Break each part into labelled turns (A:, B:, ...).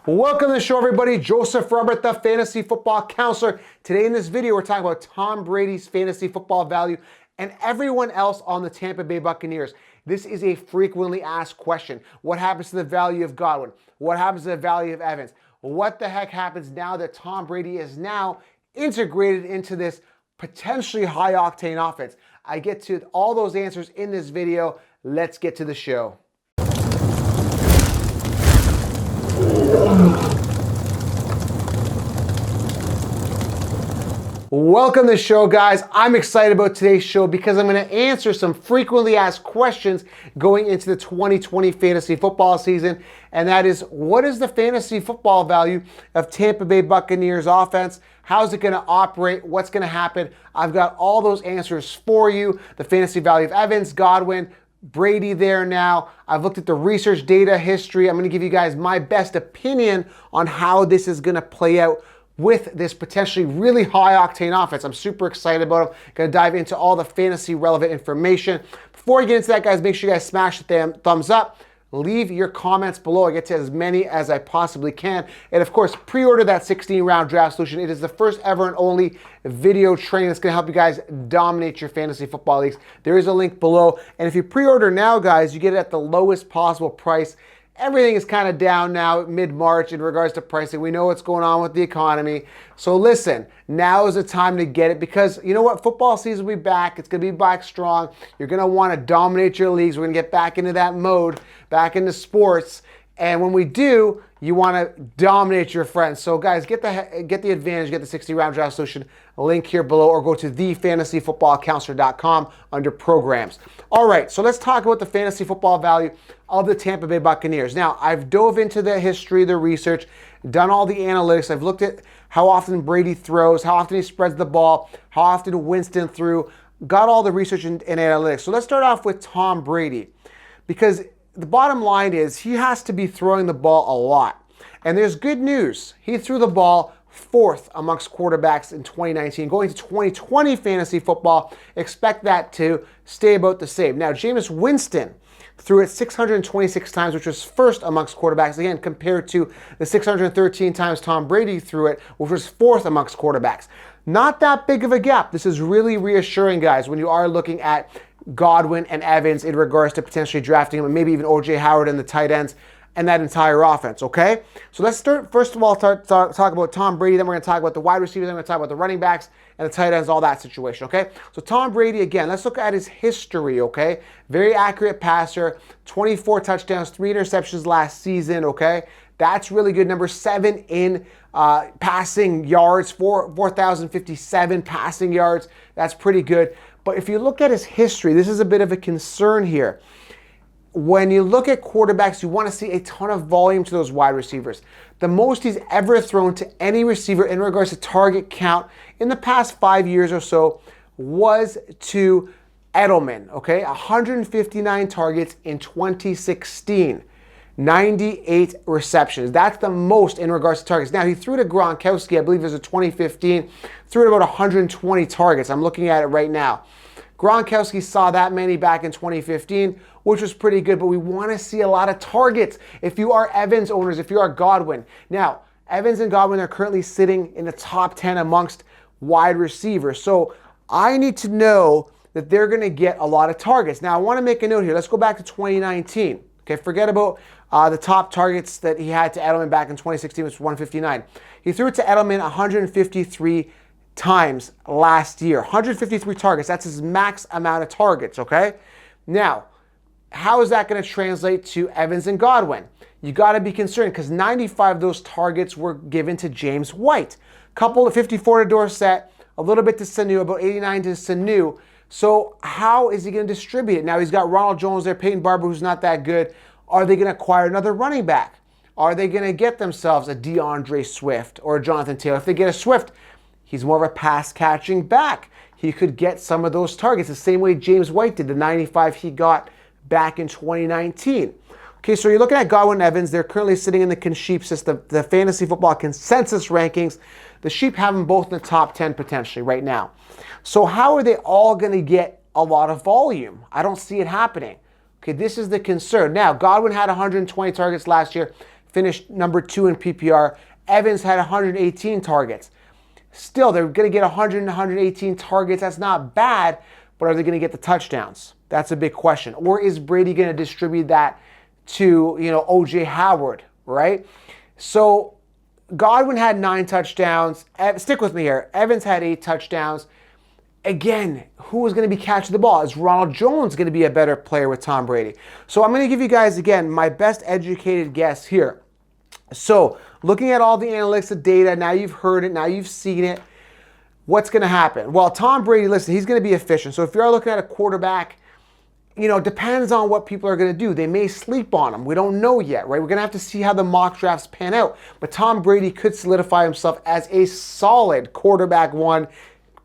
A: Welcome to the show, everybody. Joseph Robert, the fantasy football counselor. Today in this video, we're talking about Tom Brady's fantasy football value and everyone else on the Tampa Bay Buccaneers. This is a frequently asked question. What happens to the value of Godwin? What happens to the value of Evans? What the heck happens now that Tom Brady is now integrated into this potentially high-octane offense? I get to all those answers in this video. Let's get to the show. Welcome to the show, guys. I'm excited about today's show because I'm going to answer some frequently asked questions going into the 2020 fantasy football season, and that is, what is the fantasy football value of Tampa Bay Buccaneers offense? How's it going to operate? What's going to happen? I've got all those answers for you. The fantasy value of Evans, Godwin, Brady there now. I've looked at the research data history. I'm going to give you guys my best opinion on how this is going to play out with this potentially really high octane offense. I'm super excited about it. Going to dive into all the fantasy relevant information. Before I get into that, guys, make sure you guys smash the thumbs up. Leave your comments below. I get to as many as I possibly can. And of course, pre-order that 16-round draft solution. It is the first ever and only video training that's going to help you guys dominate your fantasy football leagues. There is a link below. And if you pre-order now, guys, you get it at the lowest possible price. Everything is kind of down now mid-March in regards to pricing. We know what's going on with the economy. So listen, now is the time to get it because you know what? Football season will be back. It's going to be back strong. You're going to want to dominate your leagues. We're going to get back into that mode, back into sports. And when we do, you want to dominate your friends. So guys, get the advantage, get the 60-round draft solution. Link here below, or go to thefantasyfootballcounselor.com under programs. All right, so let's talk about the fantasy football value of the Tampa Bay Buccaneers. Now, I've dove into the history, the research, done all the analytics. I've looked at how often Brady throws, how often he spreads the ball, how often Winston threw, got all the research and analytics. So let's start off with Tom Brady, because the bottom line is he has to be throwing the ball a lot. And there's good news. He threw the ball fourth amongst quarterbacks in 2019. Going to 2020 fantasy football, expect that to stay about the same. Now, Jameis Winston threw it 626 times, which was first amongst quarterbacks, again, compared to the 613 times Tom Brady threw it, which was fourth amongst quarterbacks. Not that big of a gap. This is really reassuring, guys, when you are looking at Godwin and Evans in regards to potentially drafting him, and maybe even O.J. Howard and the tight ends and that entire offense, okay? So let's start, first of all, talk about Tom Brady, then we're going to talk about the wide receivers, then we're going to talk about the running backs and the tight ends, all that situation, okay? So Tom Brady, again, let's look at his history, okay? Very accurate passer, 24 touchdowns, 3 interceptions last season, okay? That's really good. Number 7 in passing yards, 4,057 passing yards. That's pretty good. But if you look at his history, this is a bit of a concern here. When you look at quarterbacks, you want to see a ton of volume to those wide receivers. The most he's ever thrown to any receiver in regards to target count in the past 5 years or so was to Edelman, okay? 159 targets in 2016. 98 receptions. That's the most in regards to targets. Now, he threw to Gronkowski, I believe it was in 2015, threw it about 120 targets. I'm looking at it right now. Gronkowski saw that many back in 2015, which was pretty good, but we want to see a lot of targets if you are Evans owners, if you are Godwin. Now, Evans and Godwin are currently sitting in the top 10 amongst wide receivers. So I need to know that they're going to get a lot of targets. Now, I want to make a note here. Let's go back to 2019. Okay, forget about the top targets that he had to Edelman back in 2016, which was 159. He threw it to Edelman 153 times last year. 153 targets. That's his max amount of targets, okay? Now, how is that going to translate to Evans and Godwin? You got to be concerned because 95 of those targets were given to James White. Couple of 54 to Dorsett, a little bit to Sanu, about 89 to Sanu. So how is he going to distribute it? Now he's got Ronald Jones there, Peyton Barber, who's not that good. Are they going to acquire another running back? Are they going to get themselves a DeAndre Swift or a Jonathan Taylor? If they get a Swift, he's more of a pass-catching back. He could get some of those targets the same way James White did, the 95 he got back in 2019. Okay, so you're looking at Godwin and Evans. They're currently sitting in the Sheep system, the fantasy football consensus rankings. The Sheep have them both in the top 10 potentially right now. So how are they all going to get a lot of volume? I don't see it happening. Okay, this is the concern. Now, Godwin had 120 targets last year, finished number 2 in PPR. Evans had 118 targets. Still, they're going to get 100 and 118 targets. That's not bad, but are they going to get the touchdowns? That's a big question. Or is Brady going to distribute that to, O.J. Howard, right? So Godwin had 9 touchdowns. Stick with me here. Evans had 8 touchdowns. Again, who is going to be catching the ball? Is Ronald Jones going to be a better player with Tom Brady? So I'm going to give you guys, again, my best educated guess here. So looking at all the analytics, the data, now you've heard it, now you've seen it. What's going to happen? Well, Tom Brady, listen, he's going to be efficient. So if you're looking at a quarterback, depends on what people are going to do. They may sleep on him. We don't know yet, right? We're going to have to see how the mock drafts pan out. But Tom Brady could solidify himself as a solid quarterback 1,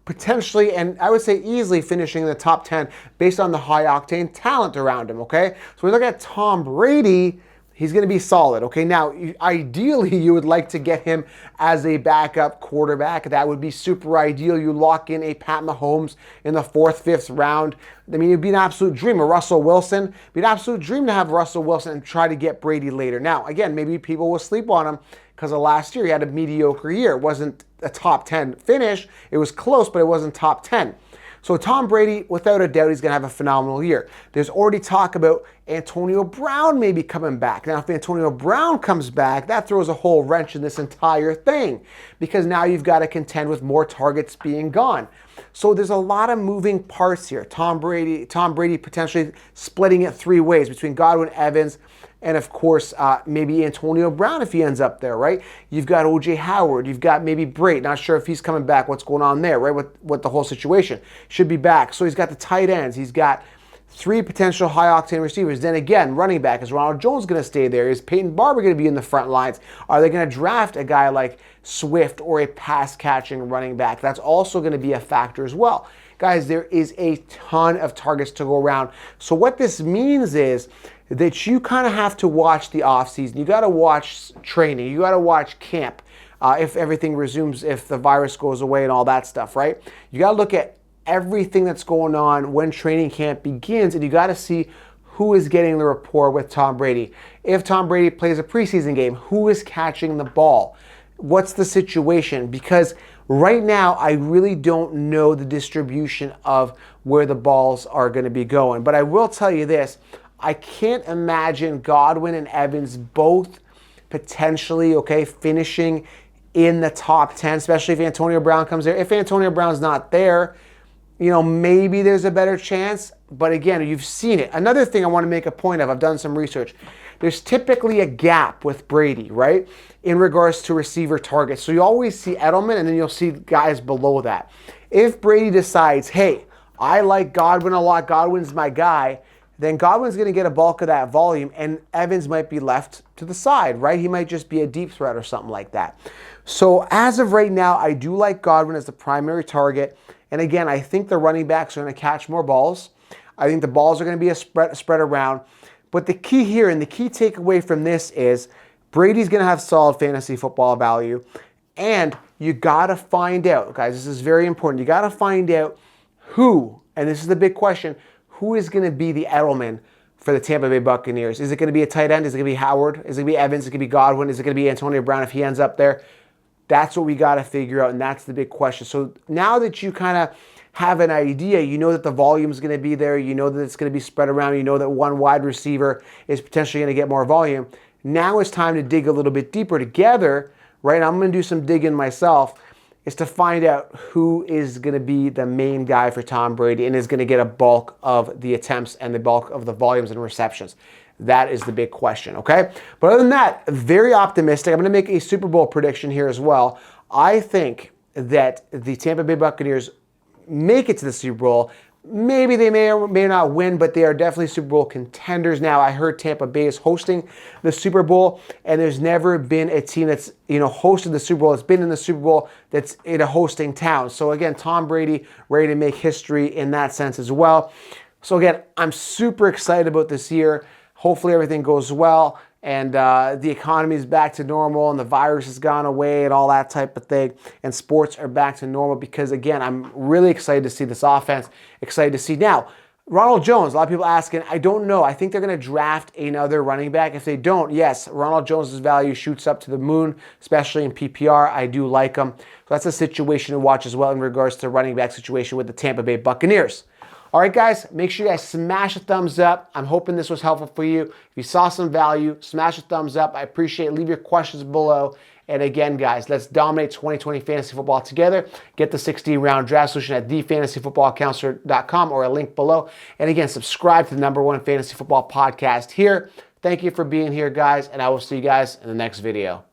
A: potentially, and I would say easily finishing in the top 10 based on the high-octane talent around him, okay? So we look at Tom Brady, he's going to be solid, okay? Now, ideally, you would like to get him as a backup quarterback. That would be super ideal. You lock in a Pat Mahomes in the 4th, 5th round. I mean, it'd be an absolute dream. A Russell Wilson, it'd be an absolute dream to have Russell Wilson and try to get Brady later. Now, again, maybe people will sleep on him because of last year. He had a mediocre year. It wasn't a top 10 finish. It was close, but it wasn't top 10. So Tom Brady, without a doubt, he's going to have a phenomenal year. There's already talk about Antonio Brown maybe coming back. Now, if Antonio Brown comes back, that throws a whole wrench in this entire thing because now you've got to contend with more targets being gone. So there's a lot of moving parts here. Tom Brady potentially splitting it 3 ways between Godwin, Evans, and of course, maybe Antonio Brown if he ends up there, right? You've got O.J. Howard. You've got maybe Brate. Not sure if he's coming back. What's going on there, right? With the whole situation. Should be back. So he's got the tight ends. He's got 3 potential high-octane receivers. Then again, running back. Is Ronald Jones going to stay there? Is Peyton Barber going to be in the front lines? Are they going to draft a guy like Swift or a pass-catching running back? That's also going to be a factor as well. Guys, there is a ton of targets to go around. So what this means is that you kind of have to watch the offseason. You got to watch training. You got to watch camp if everything resumes, if the virus goes away and all that stuff, right? You got to look at everything that's going on when training camp begins, and you got to see who is getting the rapport with Tom Brady. If Tom Brady plays a preseason game, who is catching the ball? What's the situation? Because right now, I really don't know the distribution of where the balls are going to be going. But I will tell you this. I can't imagine Godwin and Evans both potentially, finishing in the top 10, especially if Antonio Brown comes there. If Antonio Brown's not there, maybe there's a better chance. But again, you've seen it. Another thing I want to make a point of, I've done some research. There's typically a gap with Brady, right, in regards to receiver targets. So you always see Edelman, and then you'll see guys below that. If Brady decides, hey, I like Godwin a lot, Godwin's my guy, then Godwin's going to get a bulk of that volume, and Evans might be left to the side, right? He might just be a deep threat or something like that. So as of right now, I do like Godwin as the primary target. And again, I think the running backs are going to catch more balls. I think the balls are going to be spread around. But the key here and the key takeaway from this is Brady's going to have solid fantasy football value. And you got to find out, guys, this is very important. You got to find out who, and this is the big question, who is going to be the Edelman for the Tampa Bay Buccaneers? Is it going to be a tight end? Is it going to be Howard? Is it going to be Evans? Is it going to be Godwin? Is it going to be Antonio Brown if he ends up there? That's what we got to figure out, and that's the big question. So now that you kind of have an idea, you know that the volume is going to be there, you know that it's going to be spread around, you know that one wide receiver is potentially going to get more volume. Now it's time to dig a little bit deeper together, right? I'm going to do some digging myself, is to find out who is going to be the main guy for Tom Brady and is going to get a bulk of the attempts and the bulk of the volumes and receptions. That is the big question, okay? But other than that, very optimistic. I'm going to make a Super Bowl prediction here as well. I think that the Tampa Bay Buccaneers make it to the Super Bowl. Maybe they may or may not win, but they are definitely Super Bowl contenders now. I heard Tampa Bay is hosting the Super Bowl, and there's never been a team that's hosted the Super Bowl, that's been in the Super Bowl, that's in a hosting town. So again, Tom Brady ready to make history in that sense as well. So again, I'm super excited about this year. Hopefully everything goes well, and the economy is back to normal, and the virus has gone away, and all that type of thing, and sports are back to normal. Because again, I'm really excited to see this offense. Excited to see now. Ronald Jones, a lot of people asking, I don't know. I think they're going to draft another running back. If they don't, yes, Ronald Jones' value shoots up to the moon, especially in PPR. I do like him. So that's a situation to watch as well in regards to running back situation with the Tampa Bay Buccaneers. All right, guys, make sure you guys smash a thumbs up. I'm hoping this was helpful for you. If you saw some value, smash a thumbs up. I appreciate it. Leave your questions below. And again, guys, let's dominate 2020 fantasy football together. Get the 16-round draft solution at thefantasyfootballcounselor.com or a link below. And again, subscribe to the #1 fantasy football podcast here. Thank you for being here, guys, and I will see you guys in the next video.